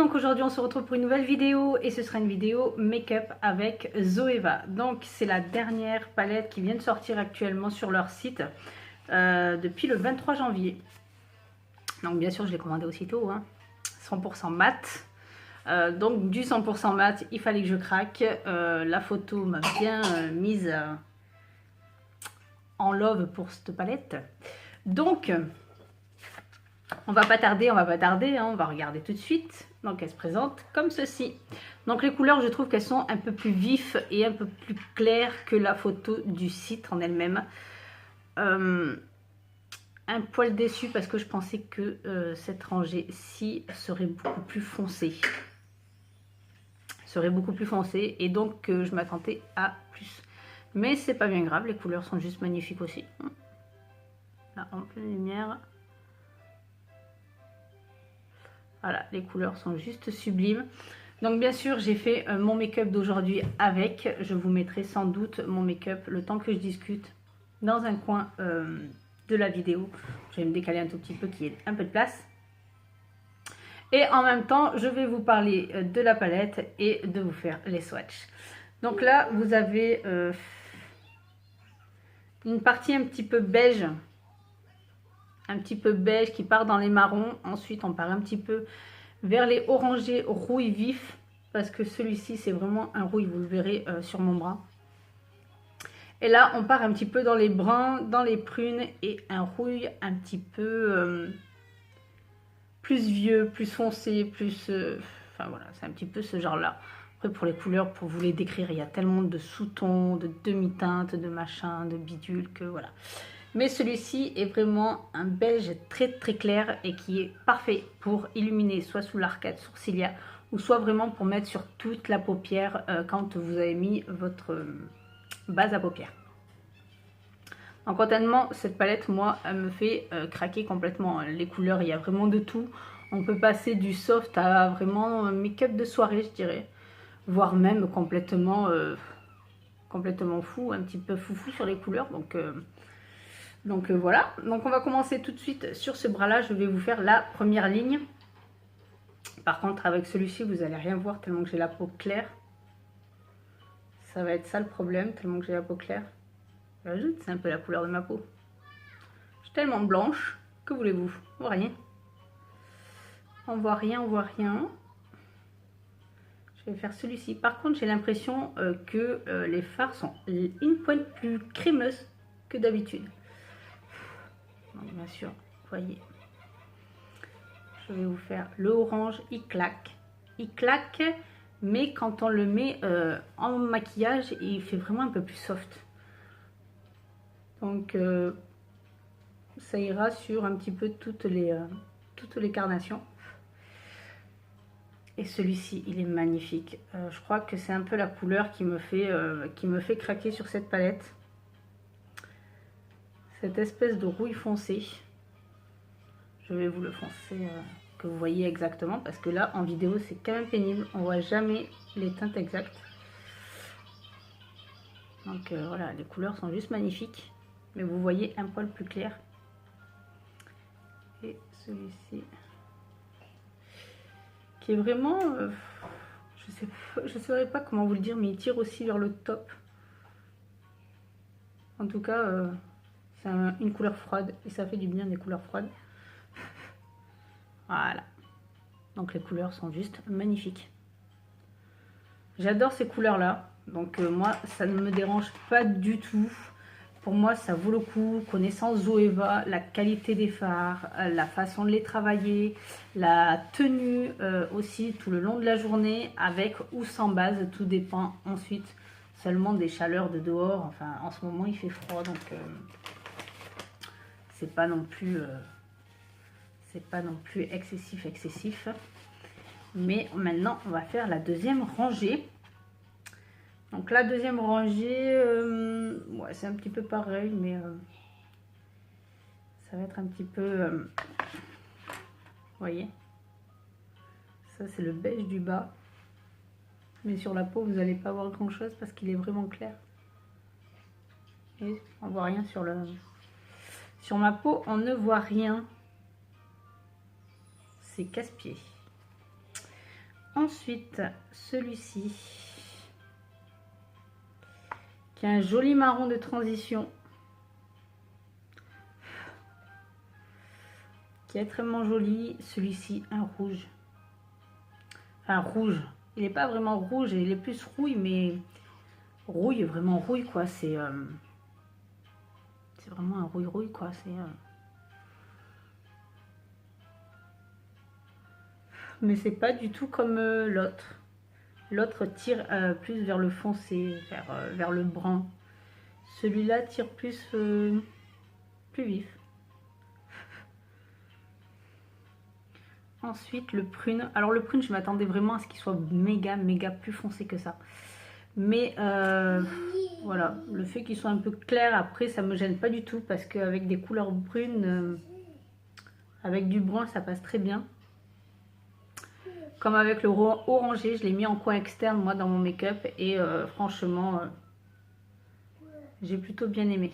donc aujourd'hui on se retrouve pour une nouvelle vidéo et ce sera une vidéo make-up avec Zoeva. Donc c'est la dernière palette qui vient de sortir actuellement sur leur site depuis le 23 janvier. Donc bien sûr je l'ai commandé aussitôt, hein. 100% mat. Donc du 100% mat, il fallait que je craque. La photo m'a bien mise en love pour cette palette. Donc on va pas tarder, hein, on va regarder tout de suite. Donc elle se présente comme ceci. Donc les couleurs, je trouve qu'elles sont un peu plus vives et un peu plus claires que la photo du site en elle-même. Un poil déçu parce que je pensais que cette rangée-ci serait beaucoup plus foncée. Et donc je m'attendais à plus. Mais c'est pas bien grave, les couleurs sont juste magnifiques aussi. Là, en pleine lumière. Voilà, les couleurs sont juste sublimes. Donc bien sûr, j'ai fait mon make-up d'aujourd'hui avec. Je vous mettrai sans doute mon make-up le temps que je discute dans un coin de la vidéo. Je vais me décaler un tout petit peu, qu'il y ait un peu de place. Et en même temps, je vais vous parler de la palette et de vous faire les swatchs. Donc là, vous avez une partie un petit peu beige. Qui part dans les marrons. Ensuite, on part un petit peu vers les orangés rouille vif. Parce que celui-ci, c'est vraiment un rouille, vous le verrez sur mon bras. Et là, on part un petit peu dans les bruns, dans les prunes et un rouille un petit peu plus vieux, plus foncé, plus... enfin voilà, c'est un petit peu ce genre-là. Après, pour les couleurs, pour vous les décrire, il y a tellement de sous-tons, de demi-teintes, de machins, de bidules que voilà. Mais celui-ci est vraiment un beige très très clair et qui est parfait pour illuminer soit sous l'arcade sourcilière ou soit vraiment pour mettre sur toute la paupière quand vous avez mis votre base à paupières. Donc honnêtement, cette palette, moi, elle me fait craquer complètement. Les couleurs, il y a vraiment de tout. On peut passer du soft à vraiment make-up de soirée, je dirais. Voire même complètement fou, un petit peu foufou sur les couleurs. Donc voilà, donc on va commencer tout de suite sur ce bras là, je vais vous faire la première ligne. Par contre avec celui-ci vous n'allez rien voir tellement que j'ai la peau claire. Ça va être ça le problème, tellement que j'ai la peau claire. C'est un peu la couleur de ma peau. Je suis tellement blanche, que voulez-vous, on voit rien. On voit rien. Je vais faire celui-ci. Par contre j'ai l'impression que les fards sont une pointe plus crémeuses que d'habitude. Donc bien sûr, vous voyez, je vais vous faire le orange, il claque, mais quand on le met en maquillage, il fait vraiment un peu plus soft. Donc ça ira sur un petit peu toutes les carnations. Et celui-ci, il est magnifique. Je crois que c'est un peu la couleur qui me fait craquer sur cette palette. Cette espèce de rouille foncée. Je vais vous le foncer que vous voyez exactement parce que là en vidéo c'est quand même pénible, on voit jamais les teintes exactes. Donc voilà, les couleurs sont juste magnifiques, mais vous voyez un poil plus clair. Et celui-ci qui est vraiment, je saurais pas comment vous le dire, mais il tire aussi vers le top. En tout cas, c'est une couleur froide et ça fait du bien des couleurs froides. Voilà. Donc les couleurs sont juste magnifiques. J'adore ces couleurs-là. Donc moi, ça ne me dérange pas du tout. Pour moi, ça vaut le coup. Connaissant Zoeva, la qualité des fards, la façon de les travailler, la tenue aussi tout le long de la journée, avec ou sans base. Tout dépend ensuite seulement des chaleurs de dehors. Enfin, en ce moment, il fait froid, donc c'est pas non plus excessif. Mais maintenant on va faire la deuxième rangée. Donc la deuxième rangée, ouais, c'est un petit peu pareil, mais ça va être un petit peu, vous voyez, ça c'est le beige du bas, mais sur la peau vous n'allez pas voir grand chose parce qu'il est vraiment clair. Et on voit rien sur ma peau, on ne voit rien. C'est casse-pied. Ensuite, celui-ci, qui a un joli marron de transition, qui est extrêmement joli. Celui-ci, un rouge. Enfin, rouge. Il n'est pas vraiment rouge, il est plus rouille, mais rouille, vraiment rouille, quoi. C'est vraiment un rouille-rouille, quoi. Mais c'est pas du tout comme l'autre. L'autre tire plus vers le foncé, vers le brun. Celui-là tire plus vif. Ensuite, le prune. Alors le prune, je m'attendais vraiment à ce qu'il soit méga plus foncé que ça. Mais voilà, le fait qu'il soit un peu clair, après, ça me gêne pas du tout. Parce qu'avec des couleurs brunes, avec du brun, ça passe très bien. Comme avec le orangé, je l'ai mis en coin externe, moi, dans mon make-up. Et franchement, j'ai plutôt bien aimé.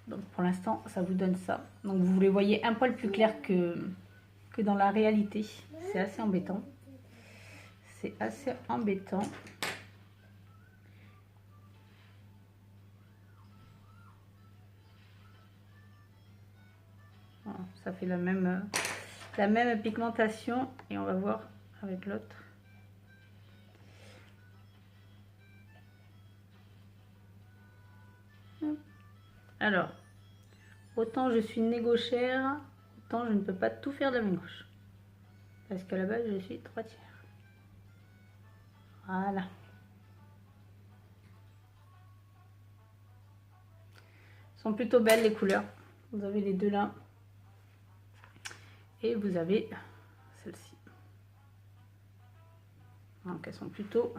Donc pour l'instant, ça vous donne ça. Donc vous les voyez un poil plus clair que dans la réalité. C'est assez embêtant. C'est assez embêtant. Voilà, ça fait la même pigmentation. Et on va voir avec l'autre. Alors, autant je suis nez gauchère, autant je ne peux pas tout faire de la main gauche. Parce qu'à la base, je suis 3/4. Voilà. Elles sont plutôt belles les couleurs. Vous avez les deux là. Et vous avez celle-ci. Donc elles sont plutôt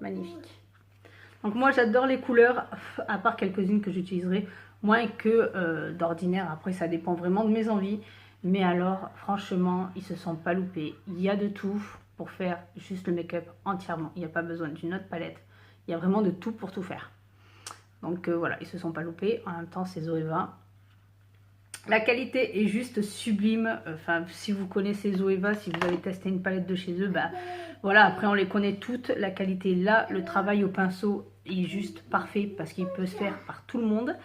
magnifiques. Donc moi j'adore les couleurs, à part quelques-unes que j'utiliserai moins que d'ordinaire. Après ça dépend vraiment de mes envies. Mais alors franchement ils se sont pas loupés. Il y a de tout pour faire juste le make-up entièrement. Il n'y a pas besoin d'une autre palette. Il y a vraiment de tout pour tout faire. Donc voilà, ils se sont pas loupés. En même temps c'est Zoeva. La qualité est juste sublime. Enfin, si vous connaissez Zoeva, si vous avez testé une palette de chez eux, bah voilà, après on les connaît toutes. La qualité est là, le travail au pinceau est juste parfait parce qu'il peut se faire par tout le monde.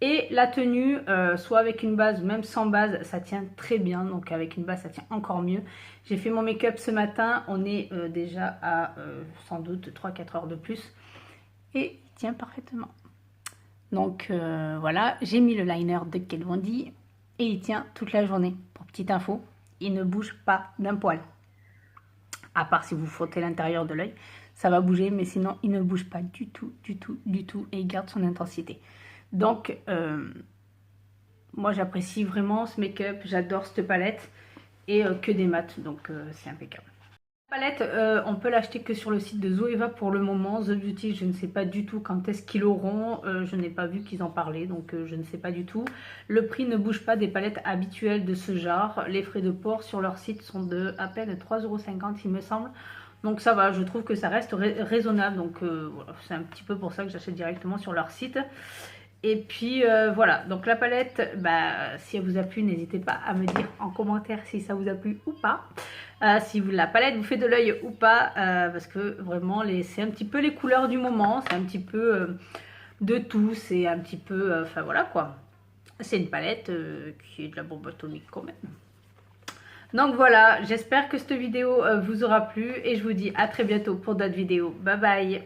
Et la tenue, soit avec une base, même sans base, ça tient très bien. Donc avec une base, ça tient encore mieux. J'ai fait mon make-up ce matin. On est déjà à sans doute 3-4 heures de plus. Et il tient parfaitement. Donc voilà, j'ai mis le liner de Kat Von D. Et il tient toute la journée. Pour petite info, il ne bouge pas d'un poil. À part si vous frottez l'intérieur de l'œil, ça va bouger. Mais sinon, il ne bouge pas du tout. Et il garde son intensité. Donc, moi j'apprécie vraiment ce make-up. J'adore cette palette. Et que des mats. Donc, c'est impeccable. La palette, on peut l'acheter que sur le site de Zoeva pour le moment. The Beauty, je ne sais pas du tout quand est-ce qu'ils l'auront. Je n'ai pas vu qu'ils en parlaient, donc je ne sais pas du tout. Le prix ne bouge pas des palettes habituelles de ce genre. Les frais de port sur leur site sont de à peine 3,50 € il me semble. Donc ça va, je trouve que ça reste raisonnable. Donc voilà, c'est un petit peu pour ça que j'achète directement sur leur site. Et puis voilà, donc la palette, bah, si elle vous a plu, n'hésitez pas à me dire en commentaire si ça vous a plu ou pas. Si la palette vous fait de l'œil ou pas, parce que vraiment c'est un petit peu les couleurs du moment, c'est un petit peu de tout, c'est un petit peu, enfin voilà quoi. C'est une palette qui est de la bombe atomique quand même. Donc voilà, j'espère que cette vidéo vous aura plu et je vous dis à très bientôt pour d'autres vidéos. Bye bye!